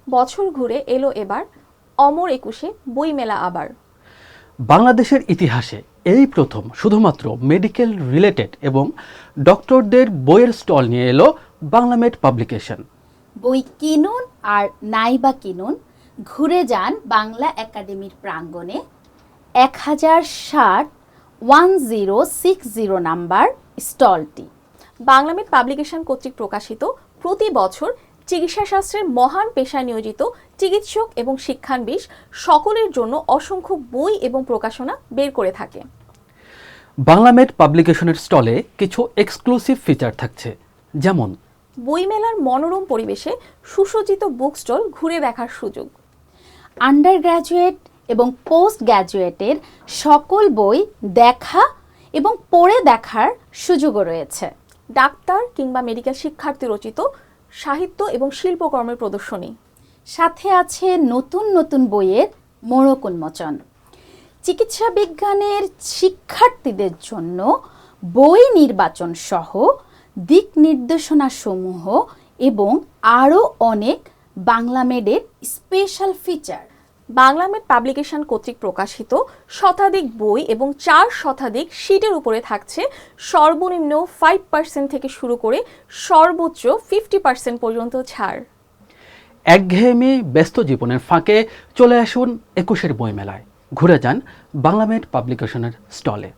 বছর ঘুরে এলো এবার, অমর একুশে বইমেলা আবার। বাংলাদেশের ইতিহাসে এই প্রথম শুধুমাত্র মেডিকেল রিলেটেড এবং ডক্টরদের বইয়ের স্টল নিয়ে এলো বাংলামেড পাবলিকেশন। বই কিনুন আর নাইবা কিনুন, ঘুরে যান বাংলা একাডেমির প্রাঙ্গণে। 1060 নাম্বার স্টলটি। বাংলামেড পাবলিকেশন কর্তৃক প্রকাশিত প্রতি বছর চিকিৎসাশাস্ত্রের মহান পেশায় নিয়োজিত চিকিৎসক এবং শিক্ষানবিশ সকলের জন্য অসংখ্য বই এবং প্রকাশনা বের করে থাকে। বাংলামেড পাবলিকেশনের স্টলে কিছু এক্সক্লুসিভ ফিচার থাকছে, যেমন বইমেলার মনোরম পরিবেশে সুসজ্জিত বুক স্টল ঘুরে দেখার সুযোগ, আন্ডার গ্র্যাজুয়েট এবং পোস্ট গ্র্যাজুয়েটের সকল বই দেখা এবং পড়ে দেখার সুযোগও রয়েছে। ডাক্তার কিংবা মেডিকেল শিক্ষার্থী রচিত সাহিত্য এবং শিল্পকর্মের প্রদর্শনী, সাথে আছে নতুন নতুন বইয়ের মোড়ক উন্মোচন। চিকিৎসা বিজ্ঞানের শিক্ষার্থীদের জন্য বই নির্বাচন সহ দিক নির্দেশনা সমূহ এবং আরও অনেক বাংলামেডের স্পেশাল ফিচার। বাংলামেড পাবলিকেশন কর্তৃক প্রকাশিত শতাধিক বই এবং 4 শতাধিক শীটের উপরে থাকছে সর্বনিম্ন 5% থেকে শুরু করে সর্বোচ্চ 50% পর্যন্ত ছাড়। একঘেয়েমি ব্যস্ত জীবনের ফাঁকে চলে আসুন 21-এর বইমেলায়, ঘুরে যান বাংলামেড পাবলিকেশনের স্টলে।